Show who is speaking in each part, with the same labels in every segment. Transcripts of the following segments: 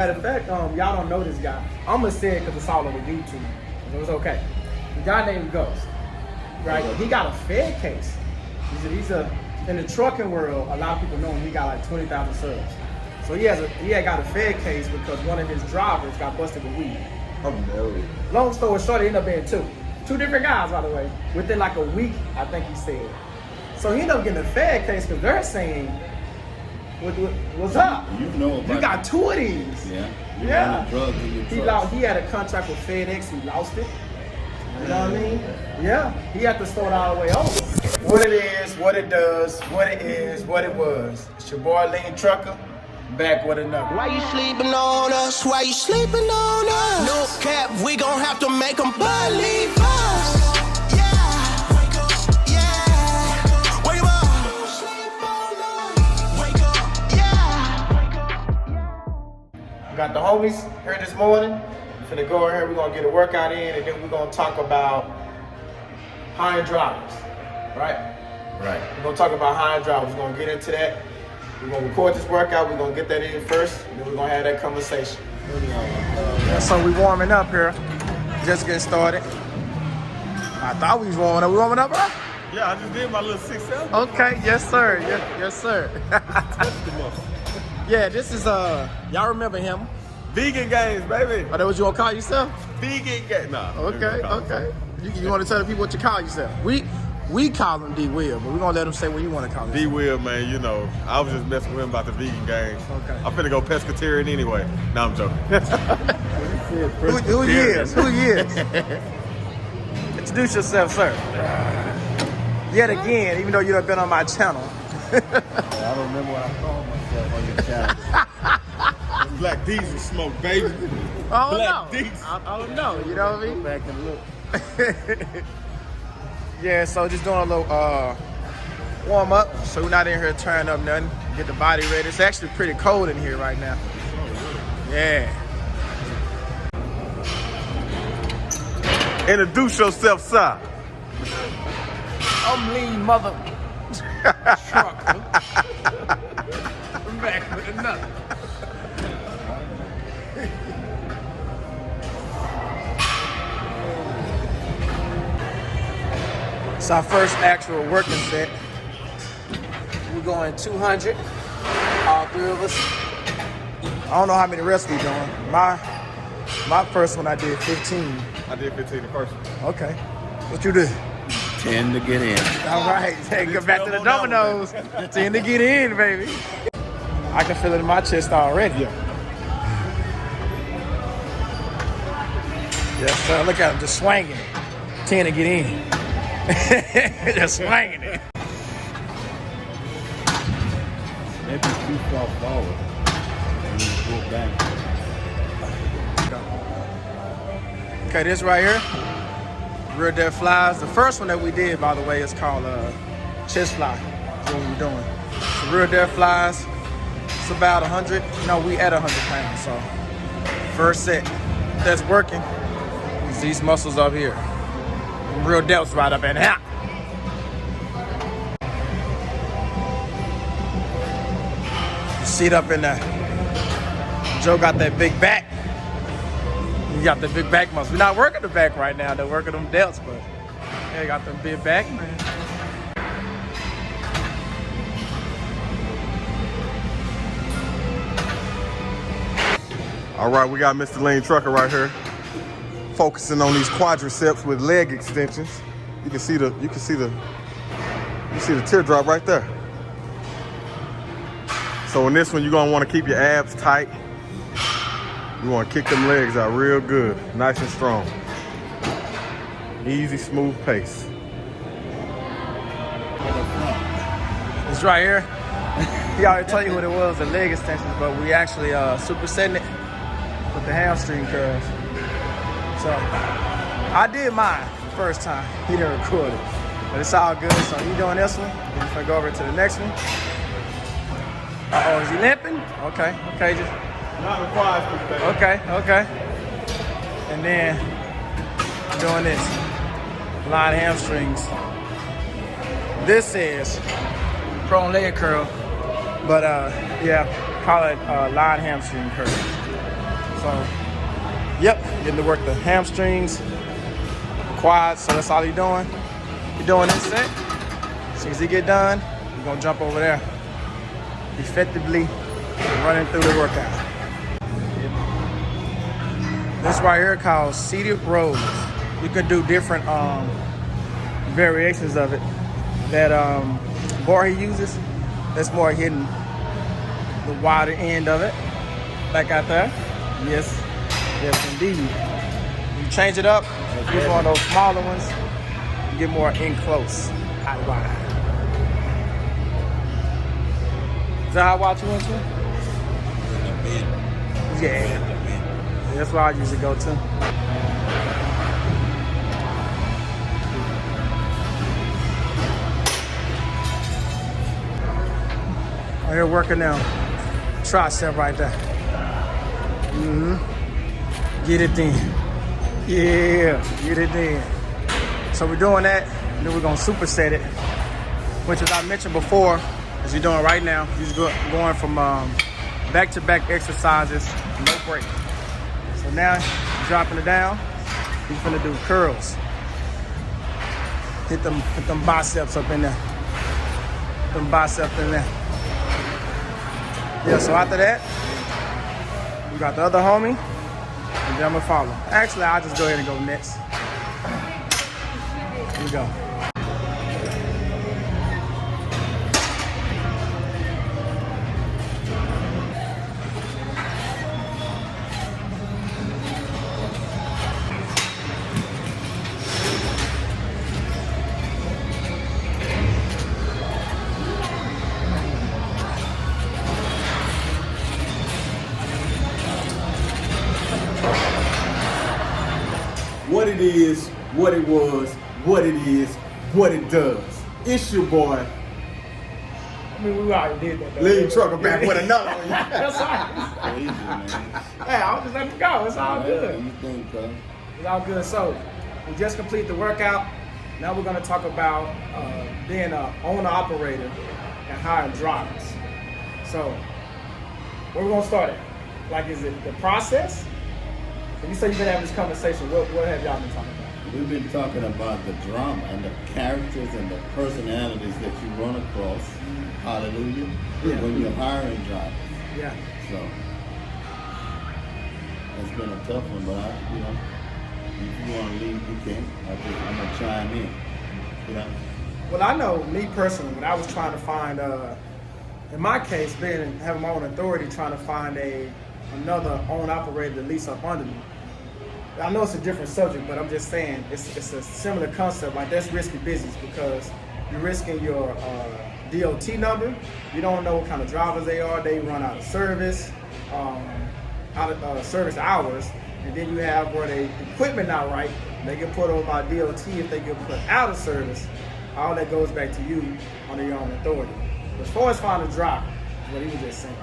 Speaker 1: Matter of fact, y'all don't know this guy. I'm gonna say it because it's all over YouTube. It was okay. The guy named Ghost, right? He got a Fed case. He's in the trucking world. A lot of people know him. He got like 20,000 subs. So he had got a Fed case because one of his drivers got busted with weed.
Speaker 2: Oh no.
Speaker 1: Long story short, it ended up being two different guys, by the way, within like a week. I think he said. So he ended up getting a Fed case because they're saying, what's up?
Speaker 2: You know about
Speaker 1: You got two of these.
Speaker 2: Yeah.
Speaker 1: Yeah.
Speaker 2: Drugs in your trucks.
Speaker 1: He had a contract with FedEx. He lost it. You know what I mean? Yeah. He had to start all the way over. What it is, what it does, what it is, what it was. It's your boy Lean Trucker, back with another.
Speaker 3: Why you sleeping on us? Why you sleeping on us? No cap, we gon' have to make them believe us. Yeah. Wake up. Yeah. Wake up. Sleep on us. Wake up. Yeah.
Speaker 1: We got the homies here this morning. We're finna go in here, we're gonna get a workout in, and then we're gonna talk about high drivers, right?
Speaker 2: Right.
Speaker 1: We're gonna talk about high drivers. We're gonna get into that. We're gonna record this workout. We're gonna get that in first, and then we're gonna have that conversation. So we warming up here, just getting started. I thought we was warming up. We warming up, bro?
Speaker 2: Yeah, I just did my little 6-7.
Speaker 1: Okay, yes sir, yes sir. Yeah, this is y'all remember him?
Speaker 2: Vegan games, baby.
Speaker 1: Oh, that what you wanna call yourself?
Speaker 2: Vegan games. Nah.
Speaker 1: Okay. You wanna tell the people what you call yourself? We call him D Will, but we're gonna let him say what you wanna call him.
Speaker 2: D Will, man, you know, I was just messing with him about the vegan games.
Speaker 1: Okay.
Speaker 2: I'm finna go pescatarian anyway. No, I'm joking.
Speaker 1: Who he is? Who he is? Introduce yourself, sir. Yet again, even though you done been on my channel.
Speaker 2: I don't remember what I called myself on your channel. Black Diesel smoke, baby.
Speaker 1: I don't
Speaker 2: Black
Speaker 1: know.
Speaker 2: Diesel.
Speaker 1: I don't know. You know what I mean?
Speaker 2: Back and look.
Speaker 1: Yeah, so just doing a little warm up. So we're not in here tearing up nothing. Get the body ready. It's actually pretty cold in here right now. Yeah.
Speaker 2: Introduce yourself, sir.
Speaker 1: I'm Lean Mother Trucker. I'm back with another. It's our first actual working set. We're going 200, all three of us. I don't know how many reps we doing. My first one I did 15.
Speaker 2: I did 15 the first one.
Speaker 1: Okay. What you did?
Speaker 4: 10 to get in.
Speaker 1: All right, hey, go back to the dominoes. 10 to get in, baby. I can feel it in my chest already. Yes, sir. Look at him, just swinging. 10 to get in. Just swinging it.
Speaker 4: Maybe too far forward. And then pull back.
Speaker 1: Okay, this right here, real dead flies. The first one that we did, by the way, is called chest fly. That's what we're doing. So real dead flies. It's about 100. No, we at 100 pounds. So first set that's working is these muscles up here. Real delts right up in here. Seat up in there. Joe got that big back. You got the big back muscle. We're not working the back right now. They're working them delts, but yeah, got them big back, man.
Speaker 2: All right, we got Mr. Lean Trucker right here, focusing on these quadriceps with leg extensions. You see the teardrop right there. So in this one, you're gonna want to keep your abs tight. You want to kick them legs out real good, nice and strong. Easy, smooth pace.
Speaker 1: It's right here. He already told you what it was, the leg extensions, but we actually supersetting it with the hamstring curls. So I did mine the first time. He didn't record it, but it's all good. So you doing this one? Then if I go over to the next one. Uh-oh, is he limping? Okay, just
Speaker 2: Not required, baby.
Speaker 1: okay. And then doing this, line hamstrings. This is prone leg curl, but yeah, call it line hamstring curl. So, yep, getting to work the hamstrings, quads. So that's all he's doing. He's doing this set. As soon as he get done, we're gonna jump over there, effectively running through the workout. This right here called seated rows. You could do different variations of it. That bar he uses, that's more hitting the wider end of it. Back out there. Yes, yes indeed. You change it up, use one of those smaller ones, you get more in close, out wide. Is that how wide you went to? Yeah. That's where I usually go to. I'm here working now. Tricep right there. Get it in. Yeah, get it in. So we're doing that, and then we're gonna superset it, which as I mentioned before, as you're doing right now, you're going from back-to-back exercises, no break. So now, you're dropping it down, you're finna do curls. Put them biceps up in there. Them biceps in there. Yeah, so after that, we got the other homie, and then I'm gonna follow. Actually, I'll just go ahead and go next. Here we go.
Speaker 4: What it is, what it was, what it is, what it does. It's your boy,
Speaker 1: I mean, we already did that.
Speaker 4: Lead Trucker, back with another one.
Speaker 1: That's all right.
Speaker 5: Crazy, man.
Speaker 1: Hey, I'll just let it go. It's all
Speaker 5: What
Speaker 1: good.
Speaker 5: do you think, cuz?
Speaker 1: It's all good. So, we just completed the workout. Now we're gonna talk about being an owner-operator and hiring drivers. So, where we gonna start at? Like, is it the process? When you say you've been having this conversation, what have y'all been talking about?
Speaker 5: We've been talking about the drama and the characters and the personalities that you run across. Hallelujah.
Speaker 1: Yeah.
Speaker 5: When you're hiring drivers.
Speaker 1: Yeah.
Speaker 5: So it's been a tough one, but if you want to leave, you can. I'm gonna chime in.
Speaker 1: Well, I know me personally, when I was trying to find, in my case, having my own authority, trying to find another owner-operator to lease up under me. I know it's a different subject, but I'm just saying it's a similar concept. Like, that's risky business because you're risking your DOT number. You don't know what kind of drivers they are. They run out of service, out of service hours, and then you have where the equipment not right. They get put over by DOT. If they get put out of service, all that goes back to you under your own authority. But as far as finding a driver, what he was just saying,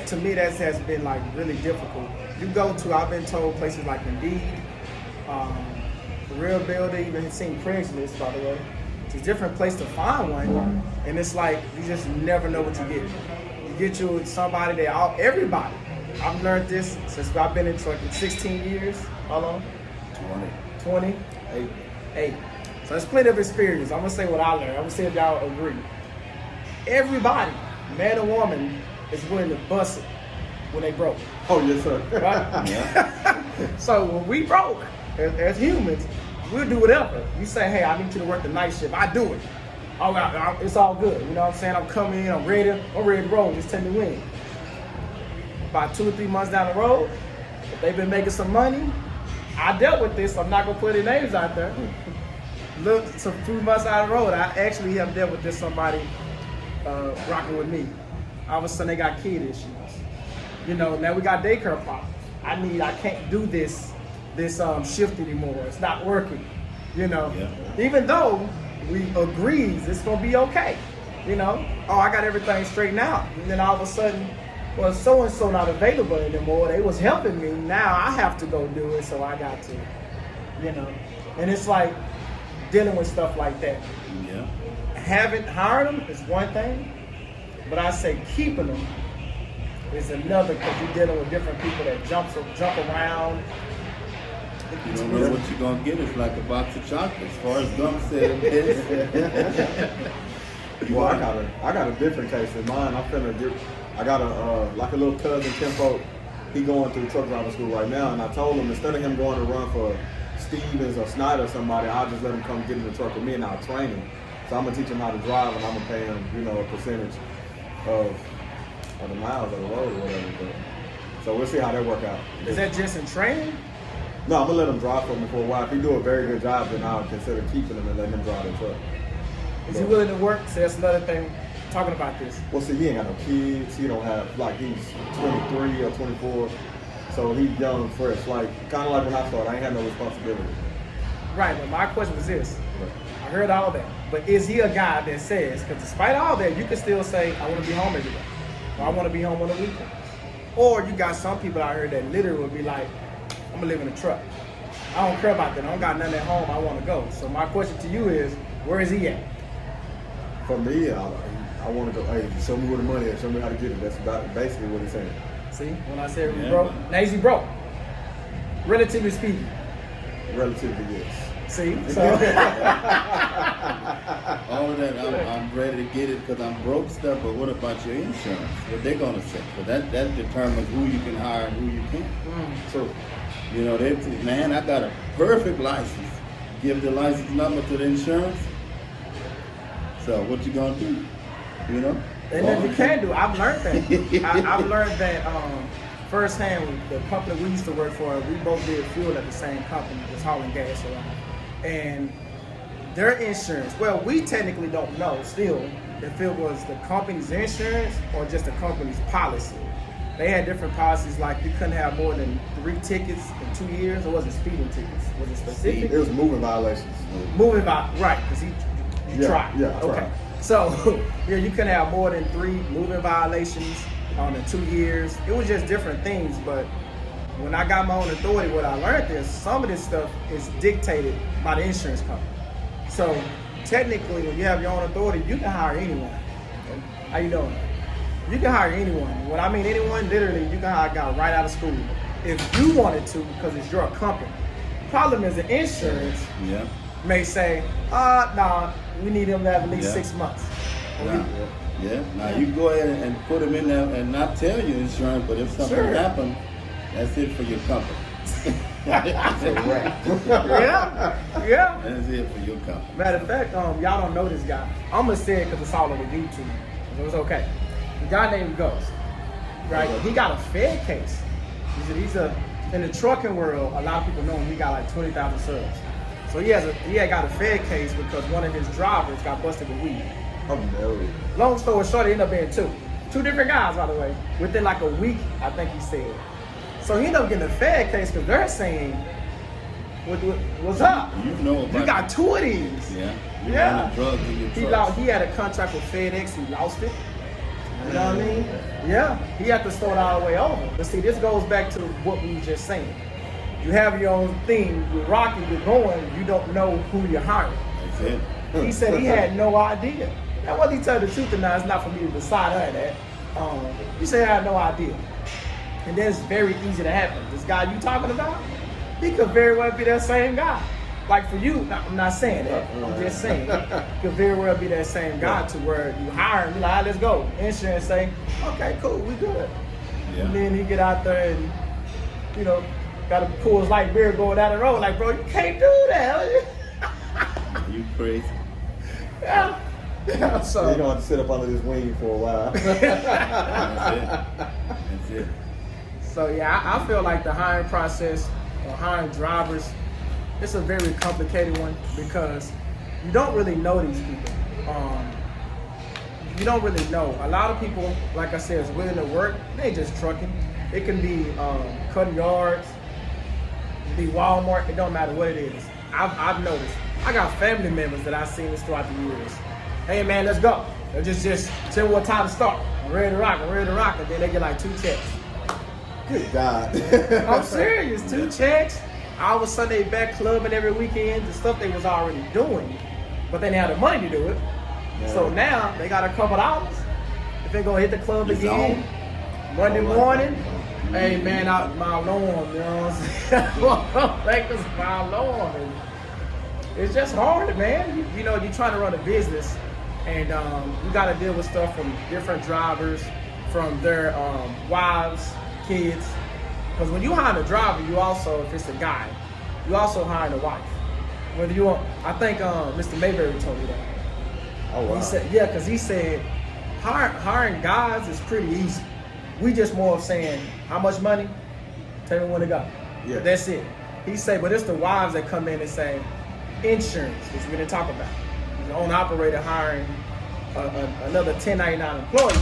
Speaker 1: to me that has been like really difficult. You go to, I've been told, places like Indeed, the Real Builder, even seen Craigslist, by the way. It's a different place to find one, and it's like you just never know what you get. You get you somebody everybody. I've learned this since I've been in trucking 16 years. How long? 20. 8. So it's plenty of experience. I'm gonna say what I learned. I'm gonna see if y'all agree. Everybody, man or woman, is willing to bust it when they broke.
Speaker 4: Oh, yes, sir.
Speaker 1: Right?
Speaker 5: Yeah.
Speaker 1: So when we broke, as humans, we'll do whatever. You say, hey, I need you to work the night shift. I do it. It's all good. You know what I'm saying? I'm coming in. I'm ready to roll. Just tell me when. About 2 or 3 months down the road, if they've been making some money, I dealt with this. I'm not gonna put their names out there. Look, some few months out the road, I actually have dealt with this somebody rocking with me. All of a sudden, they got kid issues. You know, now we got daycare problems. I can't do this shift anymore. It's not working. You know,
Speaker 5: Yeah.
Speaker 1: even though we agreed it's gonna be okay. You know, I got everything straightened out, and then all of a sudden, well, so and so not available anymore. They was helping me. Now I have to go do it, so I got to. You know, and it's like dealing with stuff like that.
Speaker 5: Yeah.
Speaker 1: Hiring them is one thing, but I say keeping them is another because you're dealing with different people that jump around.
Speaker 5: You don't know what you're gonna get. It's like a box of chocolates. As far as Gump said, it is.
Speaker 2: Well, I got a different case in mine. I got a like a little cousin, Tempo. He going through truck driving school right now, and I told him instead of him going to run for Stevens or Snyder or somebody, I'll just let him come get in the truck with me and I'll train him. So I'm gonna teach him how to drive, and I'm gonna pay him, a percentage of the miles of the road or whatever. But, so we'll see how that work out.
Speaker 1: Is that just in training?
Speaker 2: No, I'm gonna let him drive for me for a while. If he do a very good job, then I'll consider keeping him and letting him drive the truck.
Speaker 1: Is he willing to work? So that's another thing. Talking about this.
Speaker 2: Well, see, he ain't got no kids. He don't have, he's 23 or 24. So he's young, fresh. Kind of like when I started, I ain't had no responsibility.
Speaker 1: Right, but my question was this. I heard all that. But is he a guy that says, because despite all that, you can still say, I want to be home every day. Or I want to be home on the weekends. Or you got some people out here that literally would be like, I'm going to live in a truck. I don't care about that. I don't got nothing at home. I want to go. So my question to you is, where is he at?
Speaker 2: For me, I want to go, hey, show me where the money is. Show me how to get it. That's basically what he's saying.
Speaker 1: See, when I said he broke, now is he broke? Relatively speaking.
Speaker 2: Relatively, yes.
Speaker 1: See, so
Speaker 5: all of that, I'm ready to get it because I'm broke stuff. But what about your insurance? What they're gonna say? But that determines who you can hire and who you can't.
Speaker 2: True.
Speaker 5: Man, I got a perfect license. Give the license number to the insurance. So what you gonna do?
Speaker 1: And then you can do. I've learned that. I've learned that firsthand. With the company we used to work for, we both did fuel at the same company, just hauling gas around. And their insurance, well, we technically don't know still if it was the company's insurance or just the company's policy. They had different policies, like you couldn't have more than 3 tickets in 2 years, or was it speeding tickets? Was it specific?
Speaker 2: It was moving violations.
Speaker 1: Moving right, because you tried.
Speaker 2: Yeah, I
Speaker 1: okay.
Speaker 2: tried.
Speaker 1: So, you couldn't have more than 3 moving violations in 2 years. It was just different things, but when I got my own authority, what I learned is some of this stuff is dictated by the insurance company. So, technically, when you have your own authority, you can hire anyone. How you doing? You can hire anyone. When I mean anyone, literally, you can hire a guy right out of school if you wanted to, because it's your company. Problem is, the insurance may say, nah, we need him to have at least 6 months.
Speaker 5: Now you go ahead and put him in there and not tell your insurance, but if something happens, that's it for your company.
Speaker 1: Yeah.
Speaker 5: That's it for your company.
Speaker 1: Matter of fact, y'all don't know this guy. I'm gonna say it because it's all over YouTube. It was okay. The guy named Ghost, right? He got a Fed case. He's in the trucking world. A lot of people know him. He got like 20,000 subs. So he had got a Fed case because one of his drivers got busted with weed.
Speaker 2: Oh no.
Speaker 1: Long story short, it ended up being 2 different guys, by the way, within like a week, I think he said. So he ended up getting a Fed case because they're saying, what's up? You got 2 of these.
Speaker 5: Yeah. Drugs in your
Speaker 1: He had a contract with FedEx. He lost it. You know what I mean? Yeah. He had to start all the way over. But see, this goes back to what we were just saying. You have your own thing. You're rocking, you're going. You don't know who you're hiring.
Speaker 5: That's it.
Speaker 1: He said he had no idea. Now, whether he tell the truth or not, it's not for me to decide on that. He said I had no idea. And that's very easy to happen. This guy you talking about, he could very well be that same guy. Like for you, I'm not saying that. I'm just saying, could very well be that same guy to where you hire him, you're like, let's go. Insurance say, okay, cool, we good. Yeah. And then he get out there and, got to pull his light beard going down the road. Like, bro, you can't do that.
Speaker 5: You crazy.
Speaker 1: Yeah. So
Speaker 2: you're gonna have to sit up under this wing for a while.
Speaker 5: That's it.
Speaker 1: So I feel like the hiring process or hiring drivers, it's a very complicated one because you don't really know these people. You don't really know. A lot of people, like I said, is willing to work. They ain't just trucking. It can be cutting yards, it can be Walmart. It don't matter what it is. I've noticed. I got family members that I've seen this throughout the years. Hey man, let's go. They'll just tell me what time to start. I'm ready to rock. And then they get like 2 checks.
Speaker 2: Good God.
Speaker 1: I'm serious. 2 checks. Our Sunday back clubbing every weekend. The stuff they was already doing, but they didn't have the money to do it. Yeah. So now they got a couple hours. If they gonna hit the club again, Monday morning, hey man, my alarm, you know what I'm saying? Like this my alarm. And it's just hard, man. You know, you're trying to run a business, and you got to deal with stuff from different drivers, from their wives, kids. Because when you hire a driver, you also, if it's a guy, you also hire a wife. Whether you want, I think Mr. Mayberry told me that.
Speaker 2: Oh wow.
Speaker 1: He said, yeah, because he said hiring guys is pretty easy. We just more of saying, how much money? Tell me when to go.
Speaker 2: Yeah.
Speaker 1: That's it. He said, but it's the wives that come in and say, insurance, which we didn't talk about. The owner operator hiring another 1099 employee.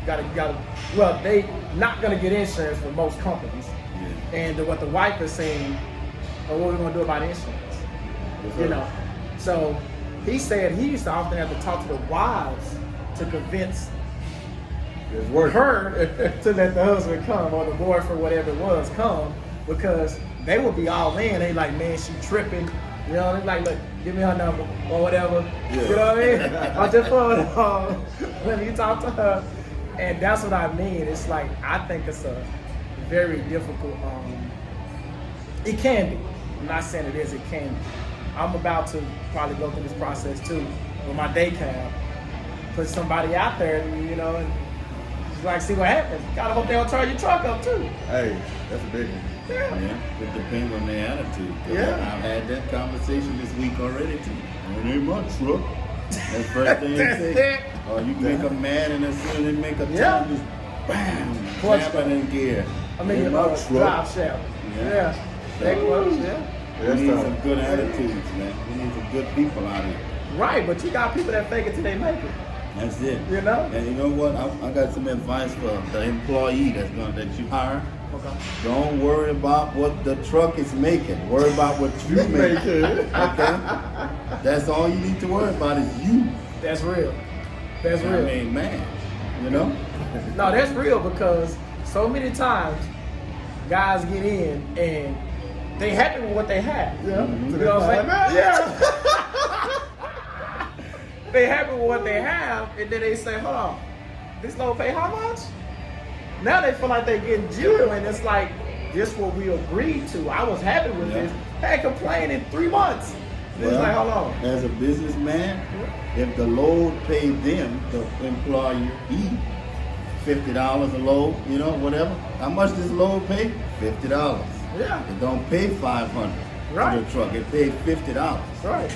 Speaker 1: You gotta, well, they not gonna get insurance for most companies.
Speaker 5: Yeah.
Speaker 1: And what the wife is saying, well, what are we gonna do about insurance?
Speaker 2: Yes,
Speaker 1: You
Speaker 2: sir.
Speaker 1: know. So he said he used to often have to talk to the wives to convince
Speaker 2: It's working.
Speaker 1: her to let the husband come, or the boyfriend, whatever it was, come, because they would be all in. They like, man, she tripping. You know, they like, look, give me her number or whatever.
Speaker 2: Yeah.
Speaker 1: You know what I mean? I just let me talk to her, and that's what I mean. It's like, I think it's a very difficult. It can be. I'm not saying it is. It can be. I'm about to probably go through this process too with my day cab. Put somebody out there, and, you know, and just like see what happens. Gotta hope they don't turn your truck up too.
Speaker 2: Hey, that's a big one.
Speaker 1: Yeah.
Speaker 5: Yeah, it depends on their attitude. 'Cause
Speaker 1: Yeah.
Speaker 5: I've had that conversation this week already too. It ain't my truck. That's the first thing they
Speaker 1: That's
Speaker 5: say.
Speaker 1: it.
Speaker 5: Or you make a man, and as soon as they make a turn,
Speaker 1: Yeah.
Speaker 5: just bam,
Speaker 1: Clutch
Speaker 5: snap it in gear.
Speaker 1: I mean,
Speaker 5: Ain't
Speaker 1: your
Speaker 5: my truck.
Speaker 1: drive shaft.
Speaker 5: Yeah.
Speaker 1: Yeah. They close, yeah.
Speaker 5: We
Speaker 2: That's
Speaker 5: need
Speaker 2: tough.
Speaker 5: some good attitudes, man. We need some good people out here.
Speaker 1: Right, but you got people that fake it till they make it.
Speaker 5: That's it.
Speaker 1: You know?
Speaker 5: And you know what? I got some advice for the employee that you hire.
Speaker 1: Okay.
Speaker 5: Don't worry about what the truck is making. Worry about what you make. Okay? That's all you need to worry about is you.
Speaker 1: That's real. That's
Speaker 5: I
Speaker 1: real.
Speaker 5: mean, man, you know?
Speaker 1: No, that's real, because so many times guys get in and they happy with what they have.
Speaker 2: Yeah.
Speaker 1: You know what I'm saying? Yeah. They happy with what they have, and then they say, hold on, this low pay how much? Now they feel like they getting jewelry, and it's like, this what we agreed to. I was happy with
Speaker 5: Yeah.
Speaker 1: this. Had complained in 3 months. It's
Speaker 5: Well,
Speaker 1: like, hold on.
Speaker 5: as a businessman, if the load paid them, the employee, $50 a load, you know, whatever. How much does load pay? $50.
Speaker 1: Yeah.
Speaker 5: It don't pay $500
Speaker 1: Right.
Speaker 5: to the truck. It paid $50.
Speaker 1: Right.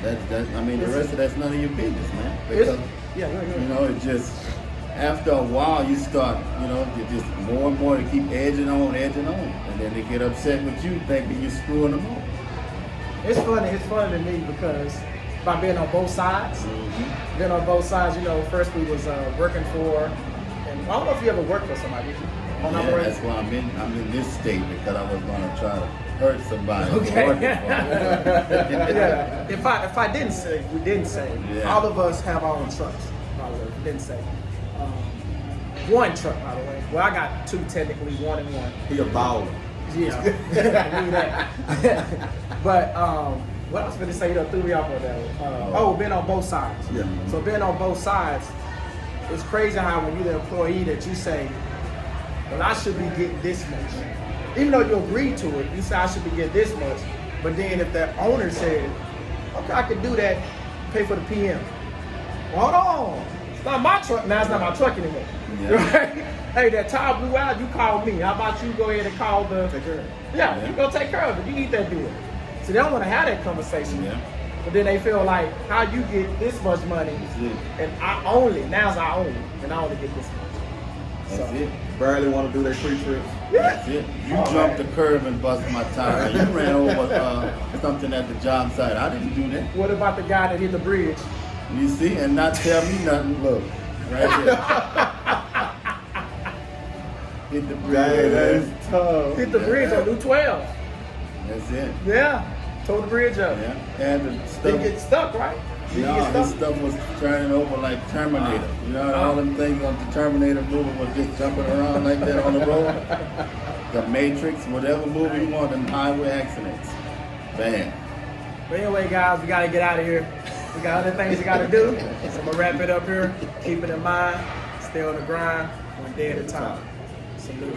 Speaker 5: I mean, the rest of that's none of your business, man.
Speaker 1: It's,
Speaker 5: Because
Speaker 1: yeah,
Speaker 5: you know, it just after a while you start, you know, you just more and more to keep edging on, and then they get upset with you, thinking you're screwing them over.
Speaker 1: It's funny to me because by being on both sides, being on both sides, you know, first we was working for, and I don't know if you ever worked for somebody, did you? On
Speaker 5: Yeah,
Speaker 1: operations?
Speaker 5: that's why I'm in this state, because I was gonna try to hurt somebody.
Speaker 1: Okay.
Speaker 5: working for them.
Speaker 1: Yeah. If I didn't say, we didn't say,
Speaker 5: Yeah.
Speaker 1: all of us have our own trucks, by the way, we didn't say. One truck, by the way. Well, I got 2 technically, 1 and 1.
Speaker 2: He a baller.
Speaker 1: Yeah, need that. But what I was going to say, you know, threw me off on that one. Being on both sides.
Speaker 2: Yeah.
Speaker 1: So being on both sides, it's crazy how when you're the employee that you say, well, I should be getting this much. Even though you agreed to it, you say I should be getting this much. But then if the owner said, okay, I can do that, pay for the PM. Hold on. It's not my truck. Now it's not my truck anymore.
Speaker 5: Yeah.
Speaker 1: Right? Hey, that tire blew out, you called me. How about you go ahead and call the...
Speaker 2: Take care of it.
Speaker 1: Yeah, you go take care of it. You need that bill. So they don't want to have that conversation.
Speaker 5: Yeah.
Speaker 1: But then they feel like, how you get this much money,
Speaker 5: it.
Speaker 1: and I only, now's I only, and I only get this much.
Speaker 5: That's
Speaker 1: So,
Speaker 5: it.
Speaker 2: Barely want to do their pre-trips.
Speaker 5: That's it. You jumped the curb and busted my tire. You ran over something at the job site. I didn't do that.
Speaker 1: What about the guy that hit the bridge?
Speaker 5: You see, and not tell me nothing. Look, right there. Hit the bridge.
Speaker 2: Dang, that's tough.
Speaker 1: Hit the bridge on New 12.
Speaker 5: That's it.
Speaker 1: Yeah, tore the bridge up.
Speaker 5: Yeah. And the
Speaker 1: Didn't
Speaker 5: stuff.
Speaker 1: get stuck, right? Didn't
Speaker 5: No,
Speaker 1: get
Speaker 5: his
Speaker 1: stuck.
Speaker 5: stuff was turning over like Terminator. You know, all them things on the Terminator movie was just jumping around like that on the road. The Matrix, whatever movie you want, them highway accidents. Bam.
Speaker 1: But anyway, guys, we got to get out of here. We got other things we got to do. So I'm going to wrap it up here. Keep it in mind. Stay on the grind. One day at a time. Salute.